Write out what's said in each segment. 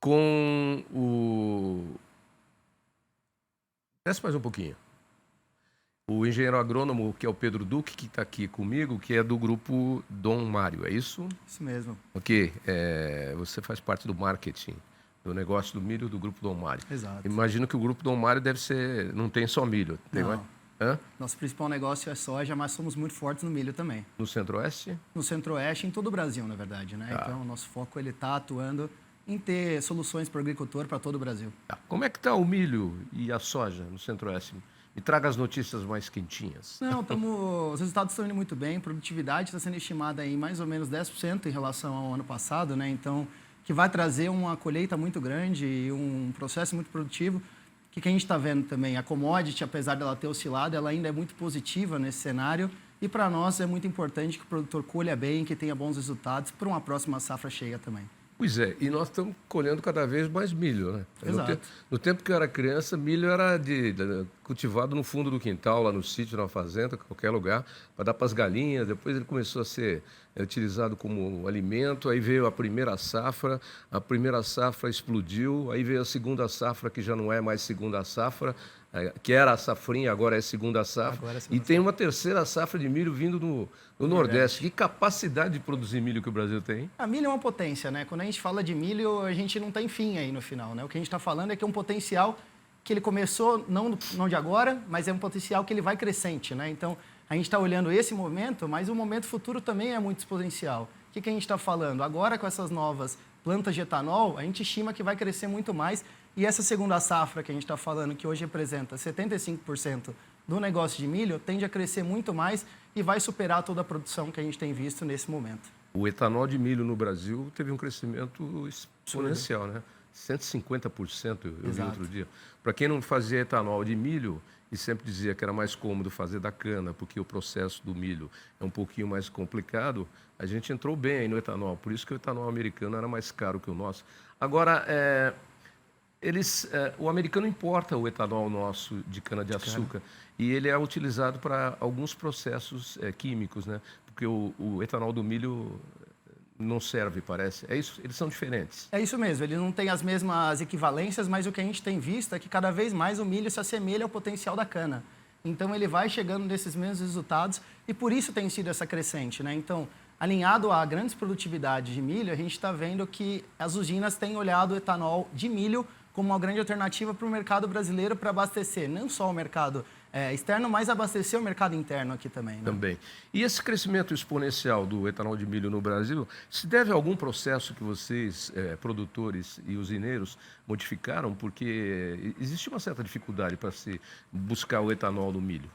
com o... Desce mais um pouquinho. O engenheiro agrônomo, que é o Pedro Duque, que está aqui comigo, que é do grupo Dom Mário, é isso? Isso mesmo. Ok. Você faz parte do marketing, do negócio do milho do grupo Dom Mário. Exato. Imagino que o grupo Dom Mário deve ser... Não tem só milho. Tem Não. mais? Hã? Nosso principal negócio é soja, mas somos muito fortes no milho também. No Centro-Oeste? No Centro-Oeste, em todo o Brasil, na verdade, né? Tá. Então, o nosso foco ele está atuando em ter soluções para o agricultor para todo o Brasil. Tá. Como é que está o milho e a soja no Centro-Oeste? Me traga as notícias mais quentinhas. Não, os resultados estão indo muito bem, a produtividade está sendo estimada em mais ou menos 10% em relação ao ano passado, né? Então, que vai trazer uma colheita muito grande e um processo muito produtivo. O que a gente está vendo também? A commodity, apesar dela ter oscilado, ela ainda é muito positiva nesse cenário e para nós é muito importante que o produtor colha bem, que tenha bons resultados para uma próxima safra cheia também. Pois é, e nós estamos colhendo cada vez mais milho, né? Exato. No tempo que eu era criança, milho era cultivado no fundo do quintal, lá no sítio, na fazenda, qualquer lugar, para dar para as galinhas. Depois ele começou a ser utilizado como alimento. Aí veio a primeira safra explodiu. Aí veio a segunda safra, que já não é mais segunda safra, que era a safrinha, agora é segunda safra. E tem uma terceira safra de milho vindo no Nordeste. Que capacidade de produzir milho que o Brasil tem? A milho é uma potência, né? Quando a gente fala de milho, a gente não tem fim aí no final, né? O que a gente está falando é que é um potencial que ele começou não de agora, mas é um potencial que ele vai crescente, né? Então, a gente está olhando esse momento, mas o momento futuro também é muito exponencial. O que a gente está falando? Agora, com essas novas plantas de etanol, a gente estima que vai crescer muito mais. E essa segunda safra que a gente está falando, que hoje representa 75% do negócio de milho, tende a crescer muito mais e vai superar toda a produção que a gente tem visto nesse momento. O etanol de milho no Brasil teve um crescimento exponencial, né? 150% eu vi outro dia. Para quem não fazia etanol de milho e sempre dizia que era mais cômodo fazer da cana, porque o processo do milho é um pouquinho mais complicado, a gente entrou bem aí no etanol. Por isso que o etanol americano era mais caro que o nosso. Agora, o americano importa o etanol nosso de cana-de-açúcar e ele é utilizado para alguns processos químicos, né? Porque o etanol do milho não serve, parece. É isso? Eles são diferentes. É isso mesmo, ele não tem as mesmas equivalências, mas o que a gente tem visto é que cada vez mais o milho se assemelha ao potencial da cana. Então ele vai chegando nesses mesmos resultados e por isso tem sido essa crescente, né? Então, alinhado a grandes produtividades de milho, a gente está vendo que as usinas têm olhado o etanol de milho como uma grande alternativa para o mercado brasileiro para abastecer não só o mercado externo, mas abastecer o mercado interno aqui também. Né? Também. E esse crescimento exponencial do etanol de milho no Brasil se deve a algum processo que vocês, produtores e usineiros, modificaram? Porque existe uma certa dificuldade para se buscar o etanol do milho.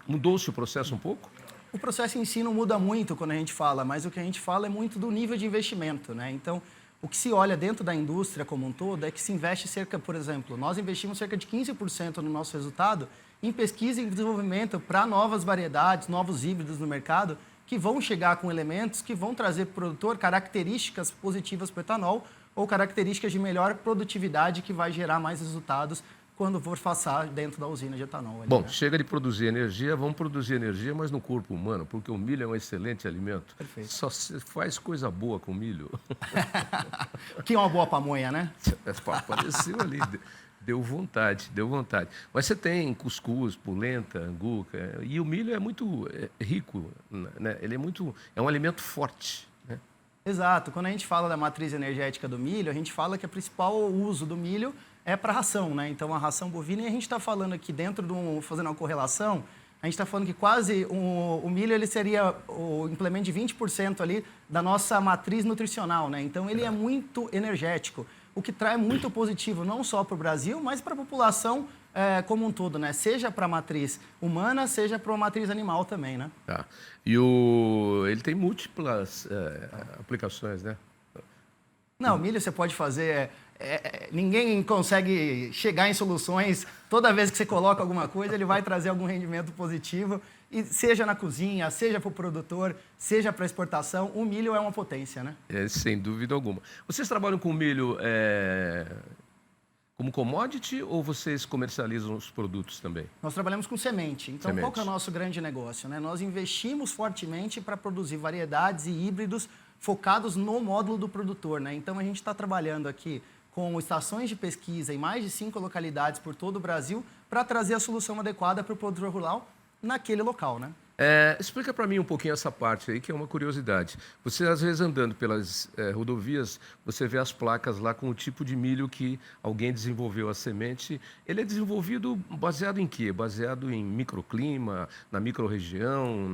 Mudou-se o processo um pouco? O processo em si não muda muito quando a gente fala, mas o que a gente fala é muito do nível de investimento, né? Então, o que se olha dentro da indústria como um todo é que se investe por exemplo, nós investimos cerca de 15% no nosso resultado em pesquisa e desenvolvimento para novas variedades, novos híbridos no mercado, que vão chegar com elementos que vão trazer para o produtor características positivas para o etanol ou características de melhor produtividade que vai gerar mais resultados quando for passar dentro da usina de etanol. Bom, chega de produzir energia, vamos produzir energia, mas no corpo humano, porque o milho é um excelente alimento. Perfeito. Só se faz coisa boa com milho. Que é uma boa pamonha, né? Apareceu ali, deu vontade. Mas você tem cuscuz, polenta, angu, e o milho é muito rico, né? Ele é um alimento forte, né? Exato. Quando a gente fala da matriz energética do milho, a gente fala que o principal uso do milho é para ração, né? Então, a ração bovina, e a gente está falando aqui fazendo uma correlação, a gente está falando que quase o milho ele seria o implemento de 20% ali da nossa matriz nutricional, né? Então, ele é muito energético, o que traz muito positivo não só para o Brasil, mas para a população como um todo, né? Seja para a matriz humana, seja para a matriz animal também, né? Tá. E ele tem múltiplas aplicações, né? Não, o milho você pode fazer... ninguém consegue chegar em soluções. Toda vez que você coloca alguma coisa, ele vai trazer algum rendimento positivo. E seja na cozinha, seja para o produtor, seja para exportação, o milho é uma potência, né? Sem dúvida alguma. Vocês trabalham com milho como commodity ou vocês comercializam os produtos também? Nós trabalhamos com semente. Então, qual que é o nosso grande negócio, né? Nós investimos fortemente para produzir variedades e híbridos focados no módulo do produtor, né? Então, a gente está trabalhando aqui com estações de pesquisa em mais de 5 localidades por todo o Brasil para trazer a solução adequada para o produtor rural naquele local, né? Explica para mim um pouquinho essa parte aí, que é uma curiosidade. Você, às vezes, andando pelas rodovias, você vê as placas lá com o tipo de milho que alguém desenvolveu a semente. Ele é desenvolvido baseado em quê? Baseado em microclima, na microrregião,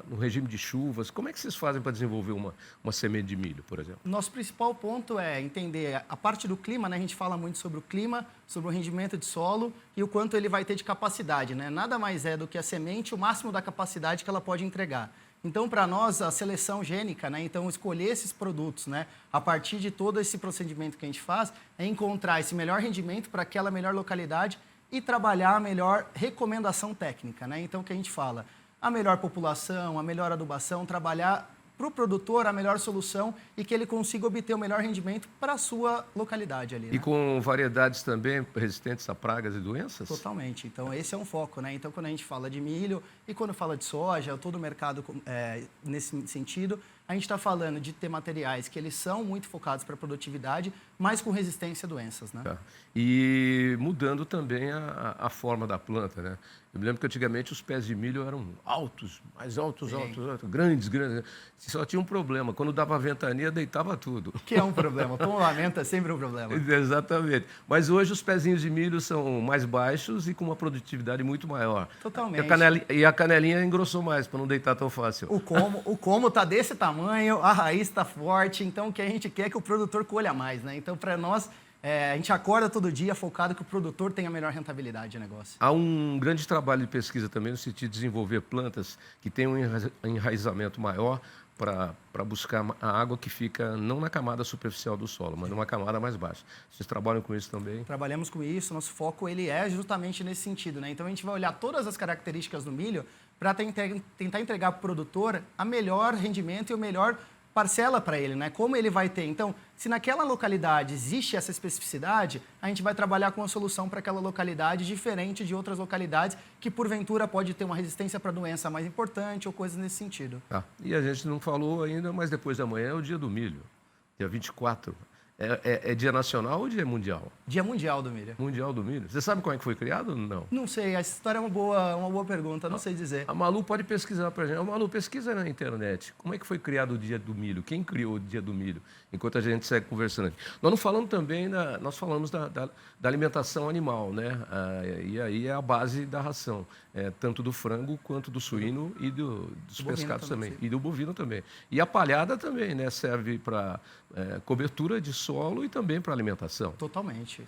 no regime de chuvas. Como é que vocês fazem para desenvolver uma semente de milho, por exemplo? Nosso principal ponto é entender a parte do clima, né? A gente fala muito sobre o clima, sobre o rendimento de solo e o quanto ele vai ter de capacidade, né? Nada mais é do que a semente, o máximo da capacidade que ela pode entregar. Então, para nós, a seleção gênica, né? Então, escolher esses produtos, né? A partir de todo esse procedimento que a gente faz, é encontrar esse melhor rendimento para aquela melhor localidade e trabalhar a melhor recomendação técnica, né? Então, o que a gente fala? A melhor população, a melhor adubação, trabalhar para o produtor a melhor solução e que ele consiga obter o melhor rendimento para a sua localidade ali. Né? E com variedades também resistentes a pragas e doenças? Totalmente. Então, esse é um foco, né? Então, quando a gente fala de milho e quando fala de soja, todo o mercado nesse sentido, a gente está falando de ter materiais que eles são muito focados para a produtividade, mas com resistência a doenças, né? Tá. E mudando também a forma da planta, né? Eu me lembro que antigamente os pés de milho eram altos, mais altos, grandes. Só tinha um problema, quando dava ventania, deitava tudo. Que é um problema, tombamento é sempre um problema. Exatamente. Mas hoje os pezinhos de milho são mais baixos e com uma produtividade muito maior. Totalmente. E a canelinha engrossou mais, para não deitar tão fácil. O como está desse tamanho, a raiz está forte, então o que a gente quer é que o produtor colha mais, né? Então, para nós, a gente acorda todo dia focado que o produtor tenha a melhor rentabilidade de negócio. Há um grande trabalho de pesquisa também no sentido de desenvolver plantas que tenham um enraizamento maior para buscar a água que fica não na camada superficial do solo, mas numa camada mais baixa. Vocês trabalham com isso também? Trabalhamos com isso, nosso foco ele é justamente nesse sentido, né? Então a gente vai olhar todas as características do milho para tentar entregar para o produtor a melhor rendimento e o melhor parcela para ele, né? Como ele vai ter. Então, se naquela localidade existe essa especificidade, a gente vai trabalhar com uma solução para aquela localidade diferente de outras localidades que, porventura, pode ter uma resistência para doença mais importante ou coisas nesse sentido. E a gente não falou ainda, mas depois da manhã é o dia do milho, dia 24. É dia nacional ou dia mundial? Dia mundial do milho. Mundial do milho. Você sabe como é que foi criado ou não? Não sei, essa história é uma boa pergunta, não sei dizer. A Malu pode pesquisar para a gente. Malu, pesquisa na internet. Como é que foi criado o dia do milho? Quem criou o dia do milho? Enquanto a gente segue conversando aqui. Nós não falamos também, nós falamos da alimentação animal, né? E aí é a base da ração. Tanto do frango quanto do suíno e dos pescados também. E do bovino também. E a palhada também, né? Serve para cobertura de solo e também para alimentação. Totalmente.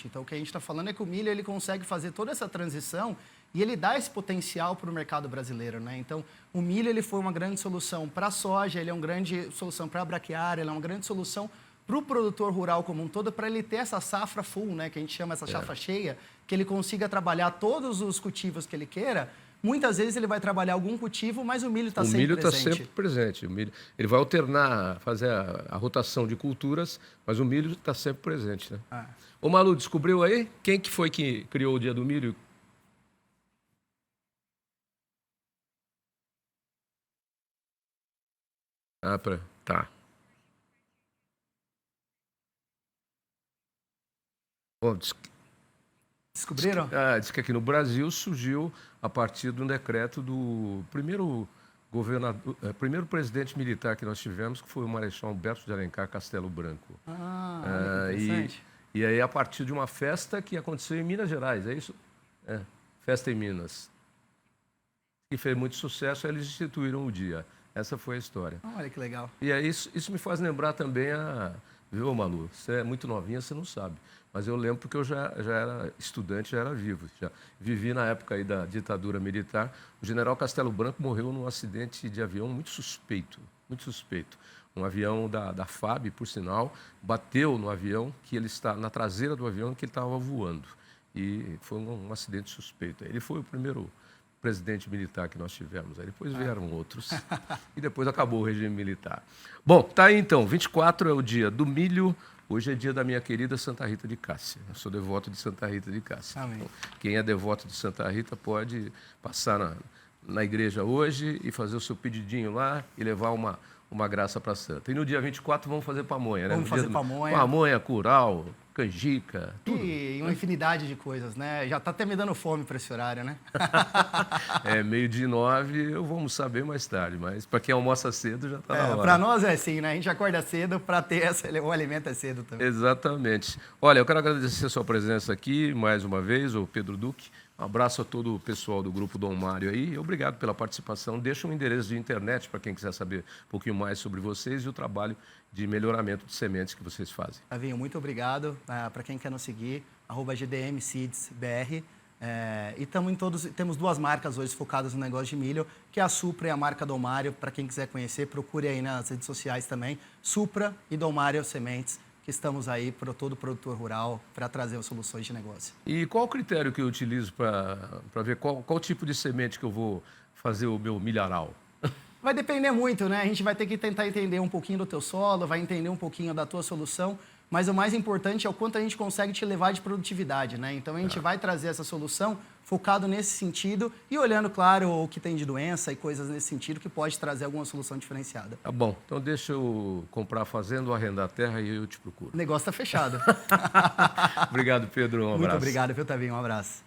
Então, o que a gente está falando é que o milho ele consegue fazer toda essa transição e ele dá esse potencial para o mercado brasileiro, né? Então, o milho ele foi uma grande solução para a soja, ele é uma grande solução para a braquiária, ele é uma grande solução para o produtor rural como um todo, para ele ter essa safra full, né? Que a gente chama essa safra cheia, que ele consiga trabalhar todos os cultivos que ele queira. Muitas vezes ele vai trabalhar algum cultivo, mas o milho está sempre presente. O milho está sempre presente. O milho, ele vai alternar, fazer a rotação de culturas, mas o milho está sempre presente, né? Ô Malu, descobriu aí? Quem que foi que criou o dia do milho? Tá. Bom, Descobriram? Diz que aqui no Brasil surgiu a partir de um decreto do primeiro presidente militar que nós tivemos, que foi o Marechal Humberto de Alencar Castelo Branco. Interessante. E aí, a partir de uma festa que aconteceu em Minas Gerais, é isso? Festa em Minas. Que fez muito sucesso, aí eles instituíram o dia. Essa foi a história. Olha que legal. E aí, isso me faz lembrar também Viu, Malu? Você é muito novinha, você não sabe. Mas eu lembro porque eu já era estudante, já era vivo. Já vivi na época aí da ditadura militar. O general Castelo Branco morreu num acidente de avião muito suspeito. Muito suspeito. Um avião da FAB, por sinal, bateu no avião, que ele está na traseira do avião que ele estava voando. E foi um acidente suspeito. Ele foi o primeiro presidente militar que nós tivemos. Aí depois vieram outros. E depois acabou o regime militar. Bom, tá aí então. 24 é o dia do milho. Hoje é dia da minha querida Santa Rita de Cássia. Eu sou devoto de Santa Rita de Cássia. Amém. Então, quem é devoto de Santa Rita pode passar na igreja hoje e fazer o seu pedidinho lá e levar uma graça para a santa. E no dia 24 vamos fazer pamonha, né? Vamos fazer pamonha. Pamonha, curau, canjica, tudo. E uma infinidade de coisas, né? Já está até me dando fome para esse horário, né? É, 12:09, eu vou almoçar bem mais tarde, mas para quem almoça cedo já está na hora. Para nós é assim, né? A gente acorda cedo para ter o alimento é cedo também. Exatamente. Olha, eu quero agradecer a sua presença aqui mais uma vez, o Pedro Duque. Um abraço a todo o pessoal do Grupo Dom Mário aí. Obrigado pela participação. Deixa um endereço de internet para quem quiser saber um pouquinho mais sobre vocês e o trabalho de melhoramento de sementes que vocês fazem. Tavinho, muito obrigado. Para quem quer nos seguir, @GDMSeedsBR. E temos 2 marcas hoje focadas no negócio de milho, que é a Supra e a marca Dom Mário. Para quem quiser conhecer, procure aí nas redes sociais também. Supra e Dom Mário Sementes, que estamos aí para todo produtor rural para trazer soluções de negócio. E qual o critério que eu utilizo para ver qual tipo de semente que eu vou fazer o meu milharal? Vai depender muito, né? A gente vai ter que tentar entender um pouquinho do teu solo, vai entender um pouquinho da tua solução, mas o mais importante é o quanto a gente consegue te levar de produtividade, né? Então a gente vai trazer essa solução focado nesse sentido e olhando, claro, o que tem de doença e coisas nesse sentido que pode trazer alguma solução diferenciada. Tá bom, então deixa eu comprar a fazenda ou arrendar a terra e eu te procuro. O negócio está fechado. Obrigado, Pedro. Um abraço. Muito obrigado, viu, Tavinho? Um abraço.